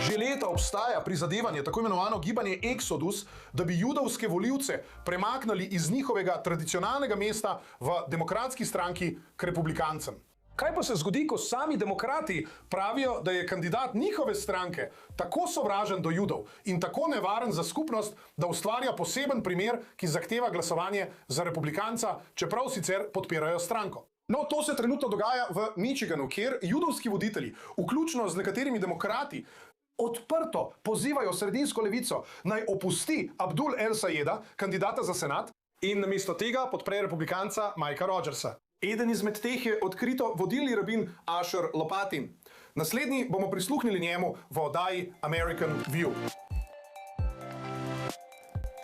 Že leta obstaja prizadevanje, tako imenovano gibanje Exodus, da bi judovske volivce premaknili iz njihovega tradicionalnega mesta v demokratski stranki k republikancem. Kaj pa se zgodi, ko sami demokrati pravijo, da je kandidat njihove stranke tako sovražen do judov in tako nevaren za skupnost, da ustvarja poseben primer, ki zahteva glasovanje za republikanca, čeprav sicer podpirajo stranko? No, to se trenutno dogaja v Michiganu, kjer judovski voditelji, vključno z nekaterimi demokrati, odprto pozivajo sredinsko levico naj opusti Abdul El-Sayeda, kandidata za senat, in namesto tega podpre republikanca Mikea Rogersa. Eden izmed teh je odkrito vodilni rabin Asher Lopatin. Naslednji bomo prisluhnili njemu v oddaji American View.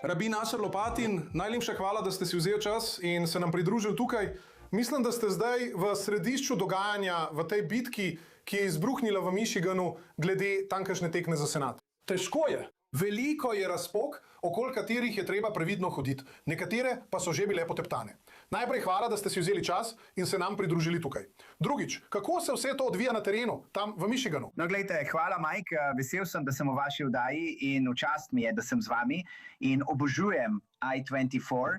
Rabin Asher Lopatin, najlepša hvala, da ste si vzeli čas in se nam pridružili tukaj. Mislim, da ste zdaj v središču dogajanja v tej bitki, ki je izbruhnila v Michiganu glede tamkajšnje tekme za senat. Težko je. Veliko je razpok, okoli katerih je treba previdno hoditi. Nekatere pa so že bile poteptane. Najprej hvala, da ste si vzeli čas in se nam pridružili tukaj. Drugič, kako se vse to odvija na terenu, tam v Michiganu? No, gledajte, hvala, Mike. Vesel sem, da sem v vaši oddaji in v čast mi je, da sem z vami in obožujem I-24.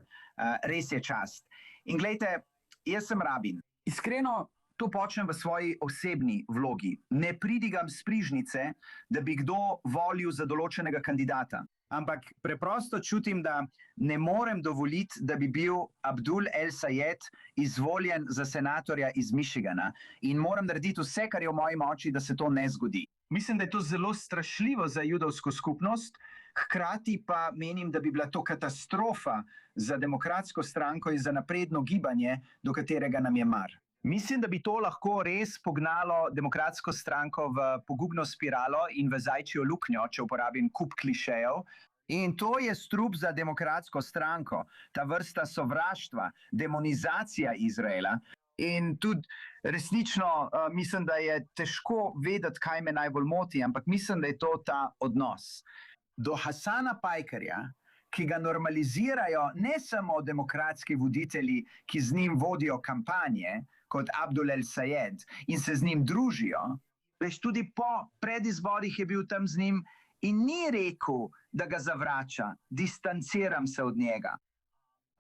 Res je čast. In gledajte, jaz sem rabin. Iskreno, to počnem v svoji osebni vlogi. Ne pridigam s prižnice, da bi kdo volil za določenega kandidata. Ampak preprosto čutim, da ne morem dovoliti, da bi bil Abdul El-Sayed izvoljen za senatorja iz Michigana in moram narediti vse, kar je v moji moči, da se to ne zgodi. Mislim, da je to zelo strašljivo za judovsko skupnost, hkrati pa menim, da bi bila to katastrofa za demokratsko stranko in za napredno gibanje, do katerega nam je mar. Mislim, da bi to lahko res pognalo demokratsko stranko v pogubno spiralo in v zajčjo luknjo, če uporabim kup klišejev. In to je strup za demokratsko stranko, ta vrsta sovraštva, demonizacija Izraela. In tudi resnično mislim, da je težko vedeti, kaj me najbolj moti, ampak mislim, da je to ta odnos do Hasana Pajkarja, ki ga normalizirajo ne samo demokratski voditelji, ki z njim vodijo kampanje, kot Abdul El-Sayed, in se z njim družijo. Veš, tudi po predizborih je bil tam z njim in ni rekel, da ga zavrača, distanciram se od njega.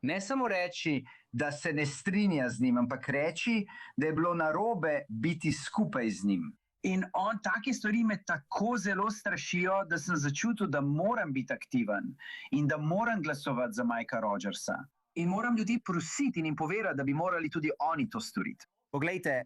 Ne samo reči, da se ne strinja z njim, ampak reči, da je bilo narobe biti skupaj z njim. In take stvari me tako zelo strašijo, da sem začutil, da moram biti aktiven in da moram glasovati za Mikea Rogersa. In moram ljudi prositi in jim povedati, da bi morali tudi oni to storiti. Poglejte,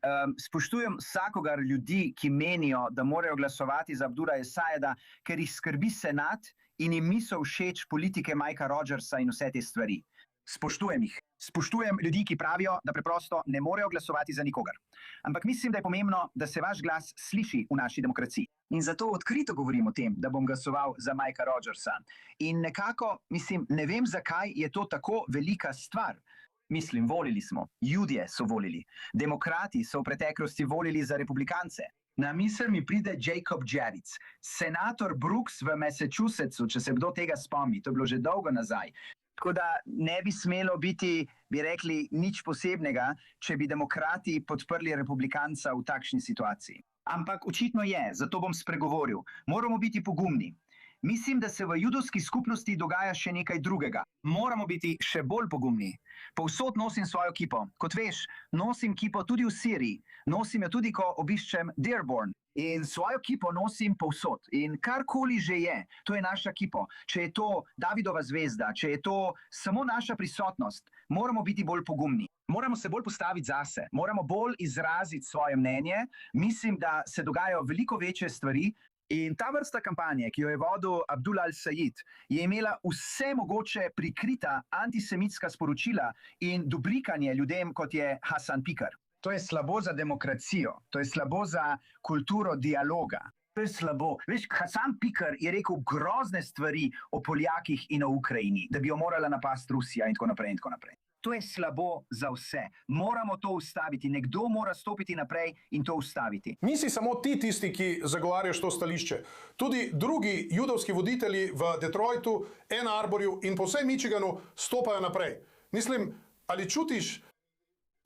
spoštujem vsakogar ljudi, ki menijo, da morajo glasovati za Abdula El-Sayeda, ker jih skrbi senat in jim niso všeč politike Mikea Rogersa in vse te stvari. Spoštujem jih. Spoštujem ljudi, ki pravijo, da preprosto ne morejo glasovati za nikogar. Ampak mislim, da je pomembno, da se vaš glas sliši v naši demokraciji. In zato odkrito govorim o tem, da bom glasoval za Mikea Rogersa. In nekako, mislim, ne vem, zakaj je to tako velika stvar. Mislim, volili smo. Judje so volili. Demokrati so v preteklosti volili za republikance. Na misel mi pride Jacob Javits, senator Brooks v Massachusettsu, če se kdo tega spomni. To je bilo že dolgo nazaj. Tako da ne bi smelo biti, bi rekli, nič posebnega, če bi demokrati podprli republikanca v takšni situaciji. Ampak očitno je, zato bom spregovoril. Moramo biti pogumni. Mislim, da se v judovski skupnosti dogaja še nekaj drugega. Moramo biti še bolj pogumni. Povsod nosim svojo kipo. Kot veš, nosim kipo tudi v Siriji. Nosim jo tudi, ko obiščem Dearborn. In svojo kipo nosim povsod. In karkoli že je, to je naša kipo. Če je to Davidova zvezda, če je to samo naša prisotnost, moramo biti bolj pogumni. Moramo se bolj postaviti zase, moramo bolj izraziti svoje mnenje. Mislim, da se dogajajo veliko večje stvari. In ta vrsta kampanje, ki jo je vodil Abdul El-Sayed, je imela vse mogoče prikrita antisemitska sporočila in dobrikanje ljudem, kot je Hasan Pikar. To je slabo za demokracijo, to je slabo za kulturo dialoga. To je slabo. Veš, Hasan Pikar je rekel grozne stvari o Poljakih in o Ukrajini, da bi jo morala napasti Rusija in tako naprej in tako naprej. To je slabo za vse. Moramo to ustaviti. Nekdo mora stopiti naprej in to ustaviti. Nisi samo ti tisti, ki zagovarjaš to stališče. Tudi drugi judovski voditelji v Detroitu, Ann Arborju in po vsej Michiganu stopajo naprej. Mislim, ali čutiš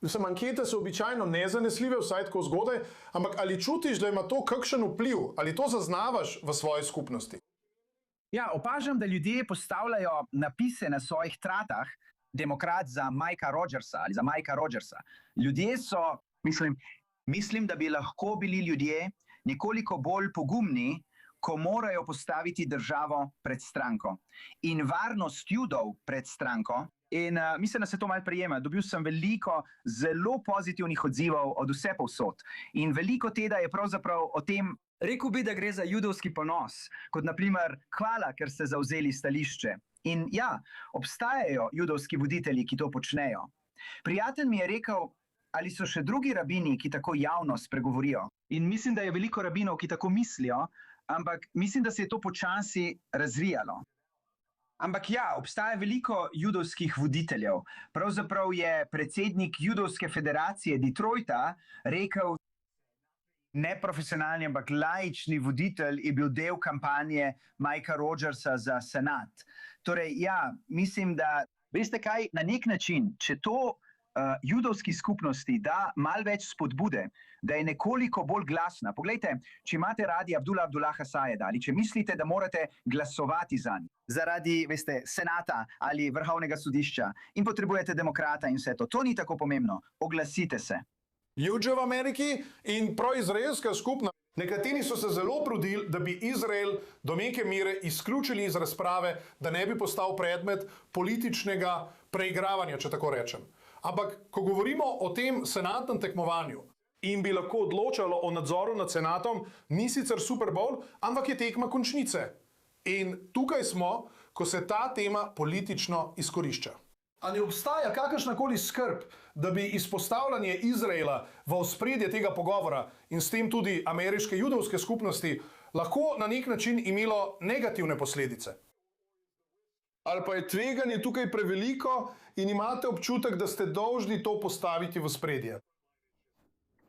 Mislim, ankete so običajno nezanesljive, vsaj tako zgodaj, ampak ali čutiš, da ima to kakšen vpliv, ali to zaznavaš v svoji skupnosti? Ja, opažam, da ljudje postavljajo napise na svojih tratah, demokrat za Mikea Rogersa ali za Mikea Rogersa. Ljudje so, mislim, da bi lahko bili ljudje nekoliko bolj pogumni, ko morajo postaviti državo pred stranko in varnost Judov pred stranko. In mislim, da se to malo prijema. Dobil sem veliko zelo pozitivnih odzivov od vse povsod. In veliko tega je pravzaprav o tem, rekel bi, da gre za judovski ponos, kot naprimer hvala, ker ste zavzeli stališče. In ja, obstajajo judovski voditelji, ki to počnejo. Prijatelj mi je rekel, ali so še drugi rabini, ki tako javno spregovorijo. In mislim, da je veliko rabinov, ki tako mislijo, ampak mislim, da se je to počasi razvijalo. Ampak ja, obstaja veliko judovskih voditeljev. Pravzaprav je predsednik Judovske federacije Detroita rekel, neprofesionalni, ampak laični voditelj je bil del kampanje Mikea Rogersa za senat. Torej, ja, mislim, da, veste kaj, na nek način, če to judovski skupnosti da malo več spodbude, da je nekoliko bolj glasna. Poglejte, če imate radi Abdullaha Sayeda ali če mislite, da morate glasovati zanj, zaradi, veste, senata ali vrhovnega sodišča in potrebujete demokrata in vse to, to ni tako pomembno. Oglasite se. Ljudje v Ameriki in proizraelska skupnost. Nekateri so se zelo trudili, da bi Izrael do neke mere izključili iz razprave, da ne bi postal predmet političnega preigravanja, če tako rečem. Ampak, ko govorimo o tem senatnem tekmovanju in bi lahko odločalo o nadzoru nad senatom, ni sicer Super Bowl, ampak je tekma končnice. In tukaj smo, ko se ta tema politično izkorišča. Ali obstaja kakršnakoli skrb, da bi izpostavljanje Izraela v ospredje tega pogovora in s tem tudi ameriške judovske skupnosti lahko na nek način imelo negativne posledice? Ali pa je tveganje tukaj preveliko in imate občutek, da ste dolžni to postaviti v spredje?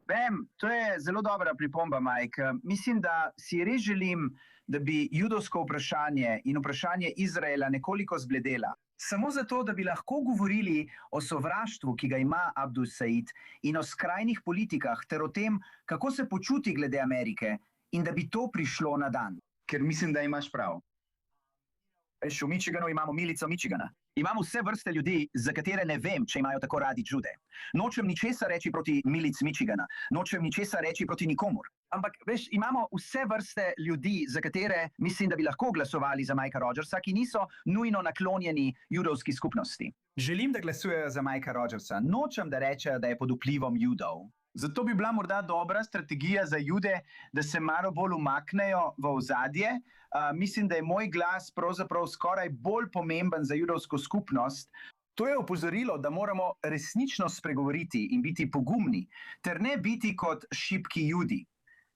Vem, to je zelo dobra pripomba, Mike. Mislim, da si res želim, da bi judovsko vprašanje in vprašanje Izraela nekoliko zbledela. Samo zato, da bi lahko govorili o sovraštvu, ki ga ima Abdul Said, in o skrajnih politikah, ter o tem, kako se počuti glede Amerike, in da bi to prišlo na dan. Ker mislim, da imaš prav. V Michiganu imamo milico Michigana. Imamo vse vrste ljudi, za katere ne vem, če imajo tako radi Jude. Nočem ničesar reči proti milic Michigana, nočem ničesar reči proti nikomur. Ampak, veš, imamo vse vrste ljudi, za katere mislim, da bi lahko glasovali za Mikea Rogersa, ki niso nujno naklonjeni judovski skupnosti. Želim, da glasujejo za Mikea Rogersa. Nočem, da rečejo, da je pod vplivom Judov. Zato bi bila morda dobra strategija za Jude, da se malo bolj umaknejo v ozadje. Mislim, da je moj glas pravzaprav skoraj bolj pomemben za judovsko skupnost. To je opozorilo, da moramo resnično spregovoriti in biti pogumni, ter ne biti kot šibki Judi.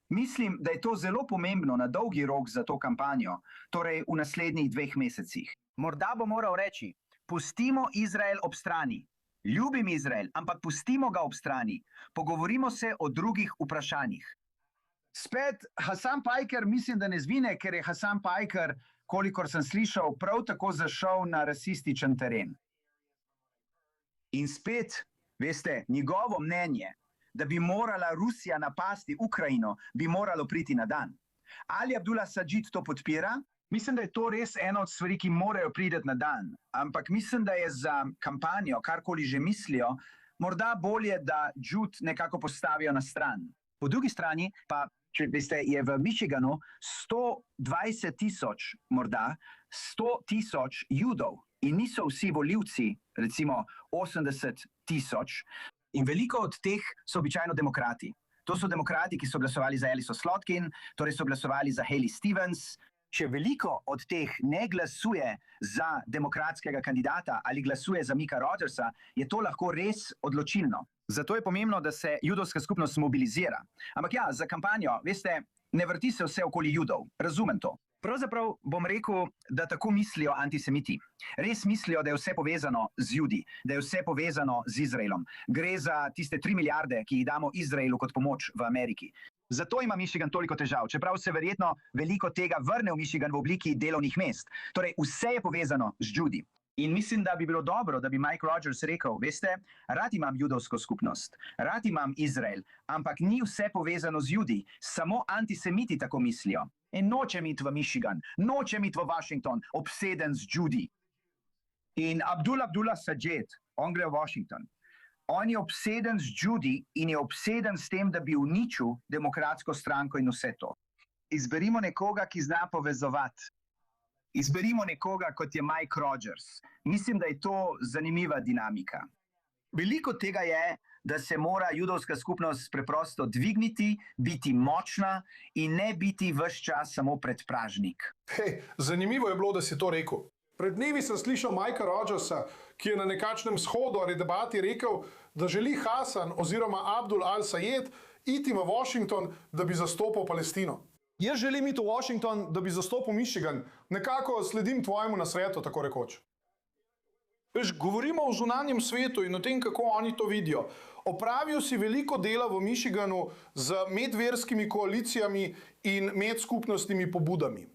Mislim, da je to zelo pomembno na dolgi rok za to kampanjo, torej v naslednjih 2 mesecih. Morda bo moral reči, pustimo Izrael ob strani. Ljubim Izrael, ampak pustimo ga ob strani. Pogovorimo se o drugih vprašanjih. Spet, Hasan Piker mislim, da ne zvine, ker je Hasan Piker, kolikor sem slišal, prav tako zašel na rasističen teren. In spet, veste, njegovo mnenje, da bi morala Rusija napasti Ukrajino, bi moralo priti na dan. Ali Abdullah Sajid to podpira? Mislim, da je to res ena od stvari, ki morajo priti na dan. Ampak mislim, da je za kampanjo, karkoli že mislijo, morda bolje, da Jude nekako postavijo na stran. Po drugi strani pa, če veste, je v Michiganu 120,000, morda 100,000 Judov in niso vsi volivci, recimo 80,000, in veliko od teh so običajno demokrati. To so demokrati, ki so glasovali za Alice Slotkin, torej so glasovali za Haley Stevens. Če veliko od teh ne glasuje za demokratskega kandidata ali glasuje za Mikea Rogersa, je to lahko res odločilno. Zato je pomembno, da se judovska skupnost mobilizira. Ampak ja, za kampanjo, veste, ne vrti se vse okoli Judov. Razumem to. Pravzaprav bom rekel, da tako mislijo antisemiti. Res mislijo, da je vse povezano z Judi, da je vse povezano z Izraelom. Gre za tiste 3 milijarde, ki jih damo Izraelu kot pomoč v Ameriki. Zato ima Michigan toliko težav, čeprav se verjetno veliko tega vrne v Michigan v obliki delovnih mest. Torej, vse je povezano z Judi. In mislim, da bi bilo dobro, da bi Mike Rogers rekel, veste, rad imam judovsko skupnost, rad imam Izrael, ampak ni vse povezano z Judi, samo antisemiti tako mislijo. In nočem iti v Michigan, nočem iti v Washington, obseden z Judi. In Abdullah Sajed, on gre v Washington. On je obseden z Judi in je obseden s tem, da bi uničil demokratsko stranko in vse to. Izberimo nekoga, ki zna povezovati. Izberimo nekoga, kot je Mike Rogers. Mislim, da je to zanimiva dinamika. Veliko tega je, da se mora judovska skupnost preprosto dvigniti, biti močna in ne biti ves čas samo predpražnik. Hej, zanimivo je bilo, da si to rekel. Pred dnevi sem slišal Mikea Rogersa, ki je na nekakšnem shodu ali debati rekel, da želi Hasan oziroma Abdul al-Sayed iti v Washington, da bi zastopal Palestino. Jaz želim iti v Washington, da bi zastopal Michigan. Nekako sledim tvojemu nasvetu, tako rekoč. Veš, govorimo o zunanjem svetu in o tem, kako oni to vidijo. Opravijo si veliko dela v Michiganu z medverskimi koalicijami in medskupnostnimi pobudami.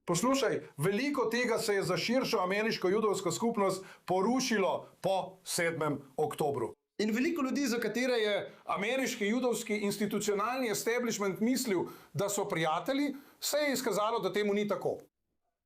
Poslušaj, veliko tega se je za širšo ameriško judovsko skupnost porušilo po 7. oktobru. In veliko ljudi, za katere je ameriški judovski institucionalni establishment mislil, da so prijatelji, se je izkazalo, da temu ni tako.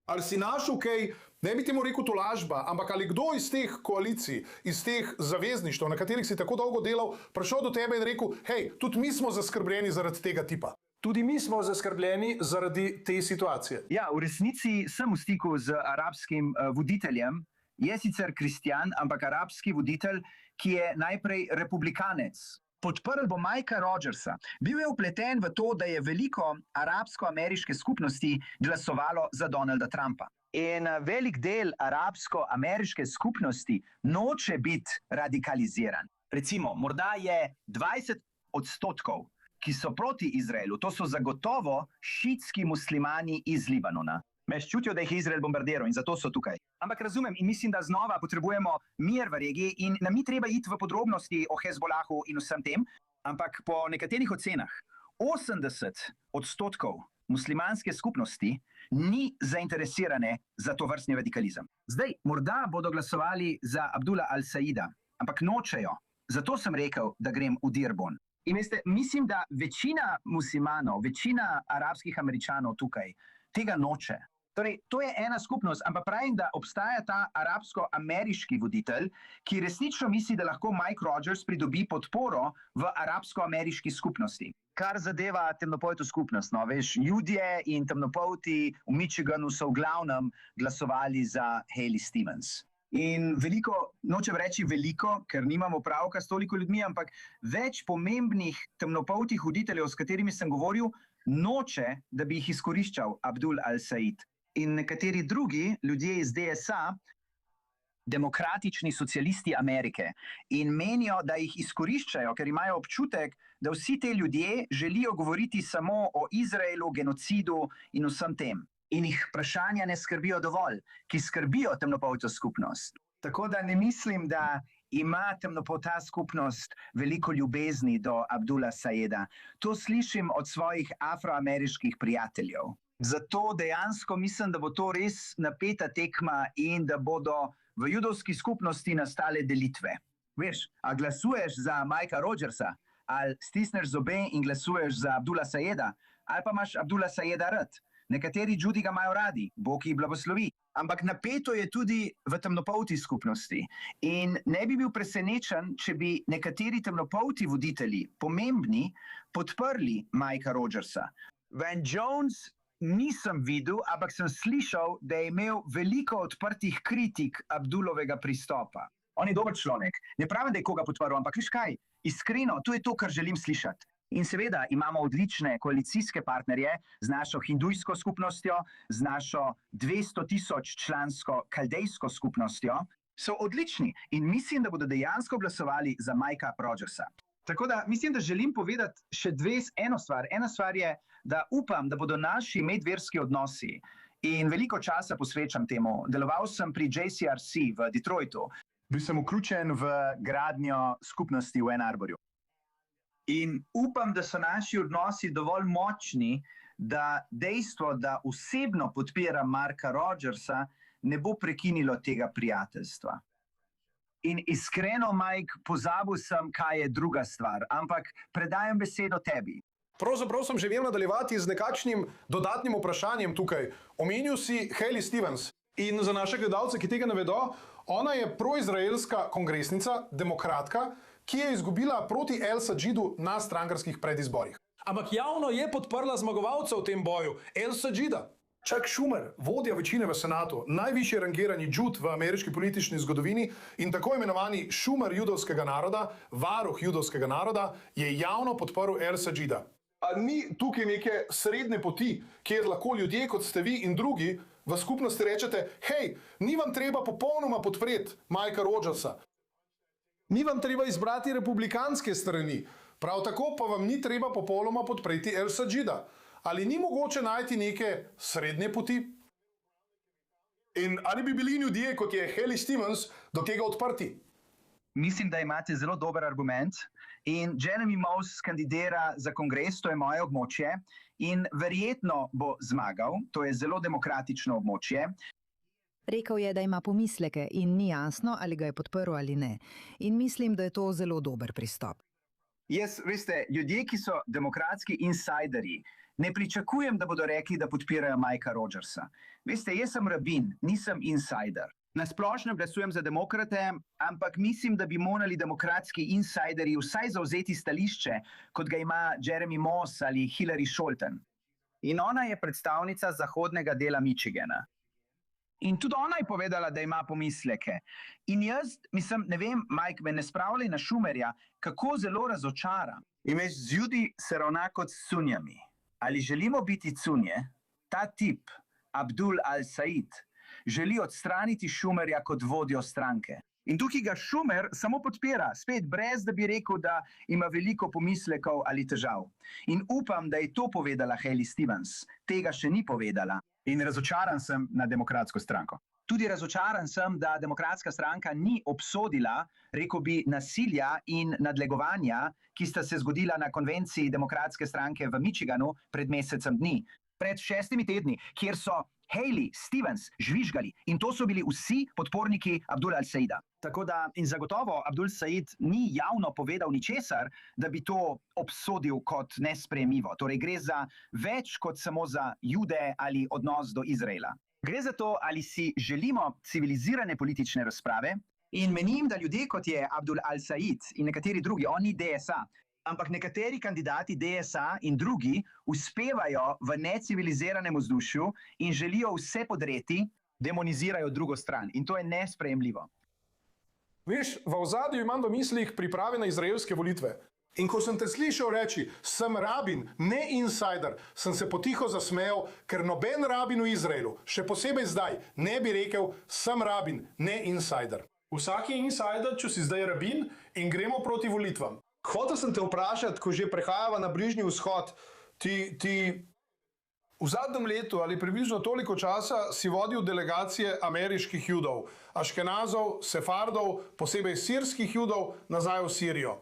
Ali si našel kaj, ne bi temu rekel tolažba, ampak ali kdo iz teh koalicij, iz teh zavezništv, na katerih si tako dolgo delal, prišel do tebe in rekel, hej, tudi mi smo zaskrbljeni zaradi tega tipa. Tudi mi smo zaskrbljeni zaradi te situacije. Ja, v resnici sem v stiku z arabskim voditeljem. Je sicer kristjan, ampak arabski voditelj, ki je najprej republikanec. Podprl bo Mikea Rogersa. Bil je vpleten v to, da je veliko arabsko-ameriške skupnosti glasovalo za Donalda Trumpa. In velik del arabsko-ameriške skupnosti noče biti radikaliziran. Recimo, morda je 20%, ki so proti Izraelu. To so zagotovo šiitski muslimani iz Libanona. Meš čutijo, da jih je Izrael bombardiral in zato so tukaj. Ampak razumem in mislim, da znova potrebujemo mir v regiji in nam ni treba iti v podrobnosti o Hezbolahu in vsem tem, ampak po nekaterih ocenah 80% muslimanske skupnosti ni zainteresirane za to vrstni radikalizem. Zdaj, morda bodo glasovali za Abdullah al-Sayida, ampak nočejo. Zato sem rekel, da grem v Dearborn. In veste, mislim, da večina muslimanov, večina arabskih Američanov tukaj tega noče. Torej, to je ena skupnost, ampak pravim, da obstaja ta arabsko-ameriški voditelj, ki resnično misli, da lahko Mike Rogers pridobi podporo v arabsko-ameriški skupnosti. Kar zadeva temnopolto skupnost, no, veš, Judje in temnopolti v Michiganu so v glavnem glasovali za Haley Stevens. In veliko, nočem reči veliko, ker nimamo opravka s toliko ljudmi, ampak več pomembnih temnopoltih voditeljev, s katerimi sem govoril, noče, da bi jih izkoriščal Abdul al-Sayid. In nekateri drugi ljudje iz DSA, demokratični socialisti Amerike, in menijo, da jih izkoriščajo, ker imajo občutek, da vsi te ljudje želijo govoriti samo o Izraelu, genocidu in vsem tem. In jih vprašanja ne skrbijo dovolj, ki skrbijo temnopolto skupnost. Tako da ne mislim, da ima temnopolta skupnost veliko ljubezni do Abdula Sayeda. To slišim od svojih afroameriških prijateljev. Zato dejansko mislim, da bo to res napeta tekma in da bodo v judovski skupnosti nastale delitve. Veš, a glasuješ za Mikea Rogersa, ali stisneš zobe in glasuješ za Abdula Sayeda, ali pa imaš Abdula Sayeda rad. Nekateri Judi ga imajo radi, Bog jih blagoslovi. Ampak napeto je tudi v temnopolti skupnosti. In ne bi bil presenečen, če bi nekateri temnopolti voditelji, pomembni, podprli Mikea Rogersa. Van Jones nisem videl, ampak sem slišal, da je imel veliko odprtih kritik Abdulovega pristopa. On je dober človek. Ne pravim, da je koga podprl, ampak veš kaj? Iskreno, to je to, kar želim slišati. In seveda imamo odlične koalicijske partnerje z našo hindujsko skupnostjo, z našo 200.000 člansko kaldejsko skupnostjo. So odlični in mislim, da bodo dejansko glasovali za Mikea Rogersa. Tako da mislim, da želim povedati še eno stvar. Ena stvar je, da upam, da bodo naši medverski odnosi in veliko časa posvečam temu. Deloval sem pri JCRC v Detroitu. Bil sem vključen v gradnjo skupnosti v Ann Arborju. In upam, da so naši odnosi dovolj močni, da dejstvo, da osebno podpiram Mikea Rogersa, ne bo prekinilo tega prijateljstva. In iskreno, Mike, pozabil sem, kaj je druga stvar, ampak predajam besedo tebi. Pravzaprav sem želel nadaljevati z nekakšnim dodatnim vprašanjem tukaj. Omenil si Hailey Stevens in za naše gledalce, ki tega ne vedo, ona je proizraelska kongresnica, demokratka, ki je izgubila proti El Sadžidu na strankarskih predizborih. Ampak javno je podprla zmagovalca v tem boju, El Sadžida. Chuck Schumer, vodja večine v senatu, najvišji rangirani Jud v ameriški politični zgodovini in tako imenovani Schumer judovskega naroda, varuh judovskega naroda, je javno podprl El Sadžida. A ni tukaj neke srednje poti, kjer lahko ljudje, kot ste vi in drugi, v skupnosti rečete, hej, ni vam treba popolnoma podpreti Mikea Rogersa, ni vam treba izbrati republikanske strani, prav tako pa vam ni treba popolnoma podpreti El Sadžida. Ali ni mogoče najti neke srednje poti? In ali bi bili ljudje, kot je Hailey Stevens, do tega odprti? Mislim, da imate zelo dober argument in Jeremy Moss kandidira za kongres, to je moje območje, in verjetno bo zmagal, to je zelo demokratično območje. Rekel je, da ima pomisleke in ni jasno, ali ga je podprl ali ne. In mislim, da je to zelo dober pristop. Veste, ljudje, ki so demokratski insiderji, ne pričakujem, da bodo rekli, da podpirajo Mikea Rogersa. Veste, jaz sem rabin, nisem insider. Na splošno glasujem za demokrate, ampak mislim, da bi morali demokratski insiderji vsaj zavzeti stališče, kot ga ima Jeremy Moss ali Hillary Scholten. In ona je predstavnica zahodnega dela Michigana. In tudi ona je povedala, da ima pomisleke. In jaz, ne vem, Mike, me ne spravljaj na Schumerja, kako zelo razočara. In z ljudi se ravna kot s cunjami. Ali želimo biti cunje? Ta tip, Abdul al-Said, želi odstraniti Schumerja kot vodjo stranke. In tukaj ga Schumer samo podpira, spet brez, da bi rekel, da ima veliko pomislekov ali težav. In upam, da je to povedala Hailey Stevens. Tega še ni povedala. In razočaran sem na demokratsko stranko. Tudi razočaran sem, da demokratska stranka ni obsodila, rekel bi, nasilja in nadlegovanja, ki sta se zgodila na konvenciji demokratske stranke v Michiganu pred mesecem dni. Pred 6 tedni, kjer so Hailey Stevens žvižgali in to so bili vsi podporniki Abdula al-Saida. Tako da in zagotovo Abdul Said ni javno povedal ničesar, da bi to obsodil kot nesprejemljivo. Torej gre za več kot samo za Jude ali odnos do Izraela. Gre za to, ali si želimo civilizirane politične razprave in menim, da ljudje kot je Abdul al-Said in nekateri drugi, oni DSA, ampak nekateri kandidati DSA in drugi uspevajo v neciviliziranem vzdušju in želijo vse podreti, demonizirajo drugo stran. In to je nesprejemljivo. Veš, v ozadju imam v mislih priprave na izraelske volitve. In ko sem te slišal reči, sem rabin, ne insider, sem se potiho zasmejal, ker noben rabin v Izraelu, še posebej zdaj, ne bi rekel, sem rabin, ne insider. Vsak je insider, če si zdaj rabin in gremo proti volitvam. Hotel sem te vprašati, ko že prehajava na Bližnji vzhod, ti v zadnjem letu ali približno toliko časa si vodil delegacije ameriških judov, aškenazov, sefardov, posebej sirskih judov, nazaj v Sirijo.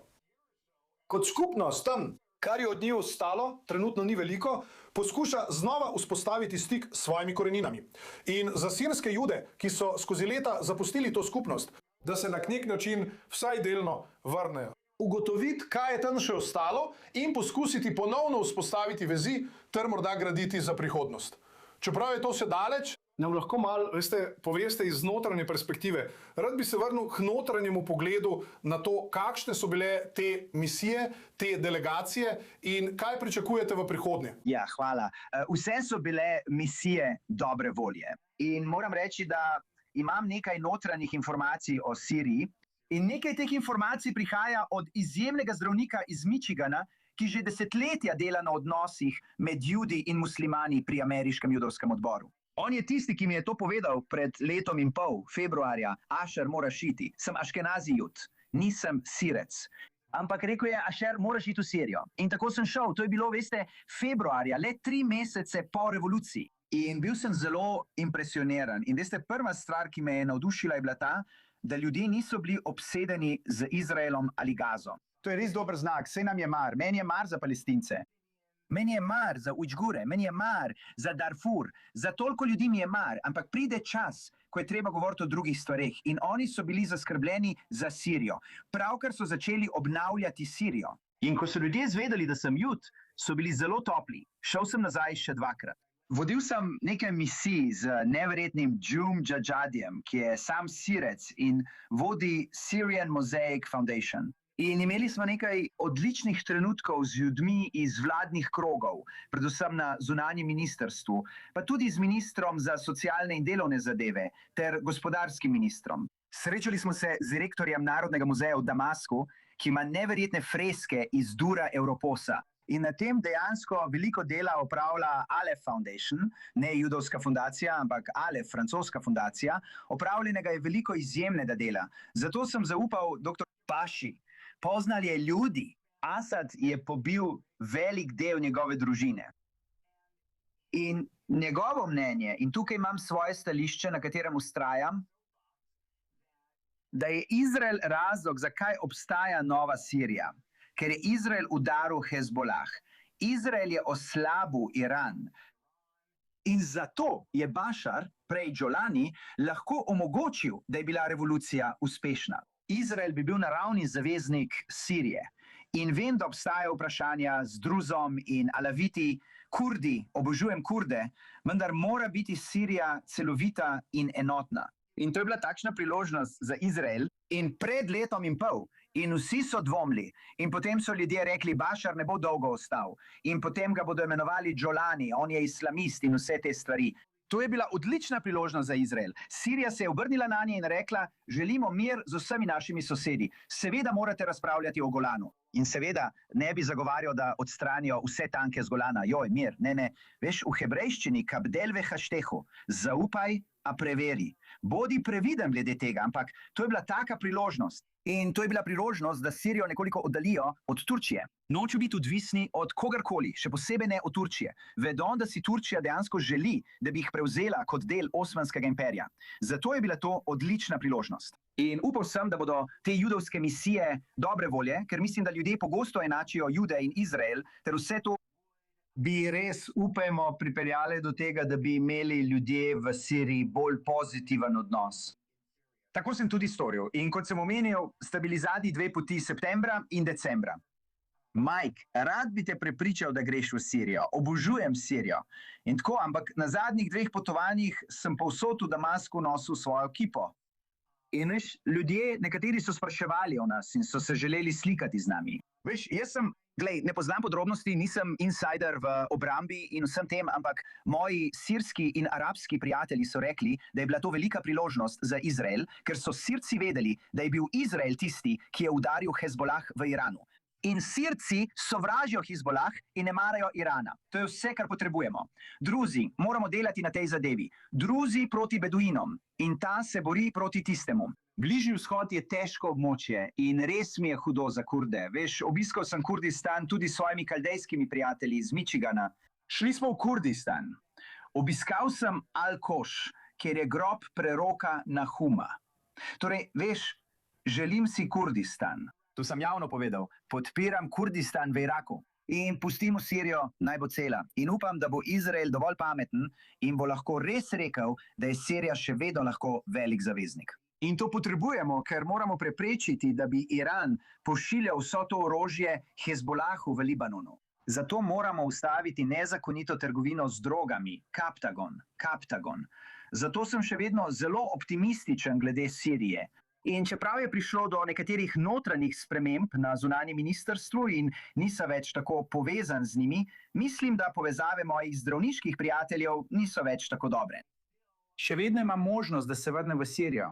Kot skupnost tam, kar je od njih ostalo, trenutno ni veliko, poskuša znova vzpostaviti stik s svojimi koreninami. In za sirske jude, ki so skozi leta zapustili to skupnost, da se na nek način vsaj delno vrnejo. Ugotoviti, kaj je tam še ostalo in poskusiti ponovno vzpostaviti vezi ter morda graditi za prihodnost. Čeprav je to vse daleč, nam lahko malo, poveste iz notranje perspektive. Rad bi se vrnil k notranjemu pogledu na to, kakšne so bile te misije, te delegacije in kaj pričakujete v prihodnje. Ja, hvala. Vse so bile misije dobre volje. In moram reči, da imam nekaj notranjih informacij o Siriji in nekaj teh informacij prihaja od izjemnega zdravnika iz Michigana, ki že desetletja dela na odnosih med Judi in muslimani pri ameriškem judovskem odboru. On je tisti, ki mi je to povedal pred letom in pol, februarja, Asher, moraš iti. Sem aškenazi jud, nisem sirec. Ampak rekel je, Asher, moraš iti v Sirijo. In tako sem šel, to je bilo, februarja, le 3 mesece po revoluciji. In bil sem zelo impresioniran. In prva stvar, ki me je navdušila, je bila ta, da ljudje niso bili obsedeni z Izraelom ali Gazo. To je res dober znak, saj nam je mar, meni je mar za Palestince. Meni je mar za Ujgure, meni je mar za Darfur, za toliko ljudi mi je mar, ampak pride čas, ko je treba govoriti o drugih stvareh. In oni so bili zaskrbljeni za Sirijo. Pravkar so začeli obnavljati Sirijo. In ko so ljudje izvedeli, da sem Jud, so bili zelo topli. Šel sem nazaj še 2-krat. Vodil sem nekaj misij z neverjetnim Džum Džadžadijem, ki je sam Sirec in vodi Syrian Mosaic Foundation. In imeli smo nekaj odličnih trenutkov z ljudmi iz vladnih krogov, predvsem na zunanjem ministrstvu, pa tudi z ministrom za socialne in delovne zadeve ter gospodarskim ministrom. Srečali smo se z direktorjem Narodnega muzeja v Damasku, ki ima neverjetne freske iz Dura Europosa. In na tem dejansko veliko dela opravlja Aleph Foundation, ne judovska fundacija, ampak Aleph, francoska fundacija. Opravljenega je veliko izjemnega dela. Zato sem zaupal dr. Paši. Poznal je ljudi. Asad je pobil velik del njegove družine. In njegovo mnenje, in tukaj imam svoje stališče, na katerem vztrajam, da je Izrael razlog, zakaj obstaja nova Sirija. Ker je Izrael udaril Hezbolah. Izrael je oslabil Iran. In zato je Bašar, prej Džolani, lahko omogočil, da je bila revolucija uspešna. Izrael bi bil naravni zaveznik Sirije. In vem, da obstajajo vprašanja z Druzom in Alaviti, Kurdi, obožujem Kurde, vendar mora biti Sirija celovita in enotna. In to je bila takšna priložnost za Izrael. In pred letom in pol, in vsi so dvomili, in potem so ljudje rekli, Bašar ne bo dolgo ostal. In potem ga bodo imenovali Džolani, on je islamist in vse te stvari. To je bila odlična priložnost za Izrael. Sirija se je obrnila na nje in rekla, želimo mir z vsemi našimi sosedi. Seveda morate razpravljati o Golanu. In seveda ne bi zagovarjal, da odstranijo vse tanke z Golana. Joj, mir, ne. Veš, v hebrejščini, kabdel ve haštehu, zaupaj, a preveri. Bodi previden glede tega, ampak to je bila taka priložnost. In to je bila priložnost, da Sirijo nekoliko oddalijo od Turčije. Nočejo biti odvisni od kogarkoli, še posebej ne od Turčije. Vedo, da si Turčija dejansko želi, da bi jih prevzela kot del Osmanskega imperija. Zato je bila to odlična priložnost. In upal sem, da bodo te judovske misije dobre volje, ker mislim, da ljudje pogosto enačijo Jude in Izrael, ter vse to bi res, upajmo, pripeljale do tega, da bi imeli ljudje v Siriji bolj pozitiven odnos. Tako sem tudi storil. In kot sem omenil, sta bili zadnji 2 poti septembra in decembra. Mike, rad bi te prepričal, da greš v Sirijo. Obožujem Sirijo. In tako, ampak na zadnjih 2 potovanjih sem povsod v Damasku nosil svojo ekipo. In veš, ljudje, nekateri so spraševali o nas in so se želeli slikati z nami. Veš, jaz sem, ne poznam podrobnosti, nisem insider v obrambi in vsem tem, ampak moji sirski in arabski prijatelji so rekli, da je bila to velika priložnost za Izrael, ker so Sirci vedeli, da je bil Izrael tisti, ki je udaril Hezbolah v Iranu. In Sirci sovražijo Hezbolah in ne marajo Irana. To je vse, kar potrebujemo. Druzi, moramo delati na tej zadevi. Druzi proti beduinom in ta se bori proti tistemu. Bližnji vzhod je težko območje in res mi je hudo za Kurde. Veš, obiskal sem Kurdistan tudi s svojimi kaldejskimi prijatelji iz Michigana. Šli smo v Kurdistan. Obiskal sem Al-Koš, kjer je grob preroka Nahuma. Torej, veš, želim si Kurdistan. To sem javno povedal. Podpiram Kurdistan v Iraku. In pustimo Sirijo, naj bo cela. In upam, da bo Izrael dovolj pameten in bo lahko res rekel, da je Sirija še vedno lahko velik zaveznik. In to potrebujemo, ker moramo preprečiti, da bi Iran pošiljal vso to orožje Hezbolahu v Libanonu. Zato moramo ustaviti nezakonito trgovino z drogami, Kaptagon. Zato sem še vedno zelo optimističen glede Sirije. In čeprav je prišlo do nekaterih notranjih sprememb na zunanjem ministrstvu in nisem več tako povezan z njimi, mislim, da povezave mojih zdravniških prijateljev niso več tako dobre. Še vedno imam možnost, da se vrnem v Sirijo.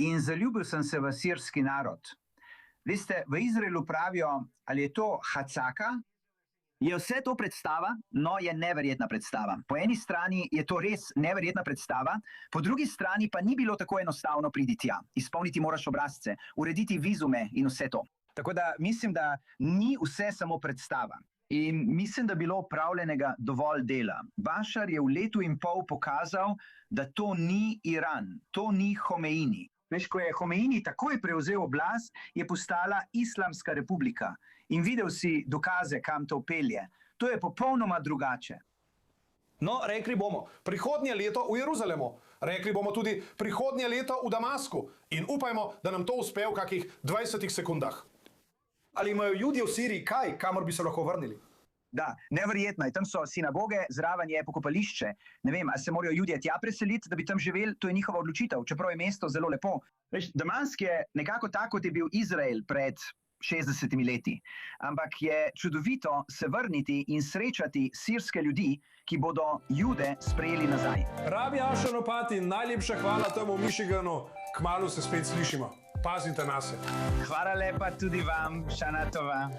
In zaljubil sem se v sirski narod. Veste, v Izraelu pravijo, ali je to hacaka? Je vse to predstava? No, je neverjetna predstava. Po eni strani je to res neverjetna predstava, po drugi strani pa ni bilo tako enostavno priti tja. Izpolniti moraš obrazce, urediti vizume in vse to. Tako da mislim, da ni vse samo predstava. In mislim, da je bilo opravljenega dovolj dela. Bašar je v 1,5 leta pokazal, da to ni Iran, to ni Homeini. Veš, ko je Homeini takoj prevzel oblast, je postala Islamska republika. In videl si dokaze, kam to pelje. To je popolnoma drugače. No, rekli bomo prihodnje leto v Jeruzalemu, rekli bomo tudi prihodnje leto v Damasku in upajmo, da nam to uspe v kakih 20 sekundah. Ali imajo ljudje v Siriji kaj, kamor bi se lahko vrnili? Da, neverjetno je, tam so sinagoge, zraven je pokopališče. Ne vem, ali se morajo ljudje tja preseliti, da bi tam živeli, to je njihova odločitev, čeprav je mesto zelo lepo. Veš, Damask je nekako tako, kot je bil Izrael pred 60 leti. Ampak je čudovito se vrniti in srečati sirske ljudi, ki bodo Jude sprejeli nazaj. Rabi Ašonopati, najlepša hvala tam v Michiganu. Kmalu se spet slišimo. Pazite nase. Hvala lepa tudi vam, Šanatova.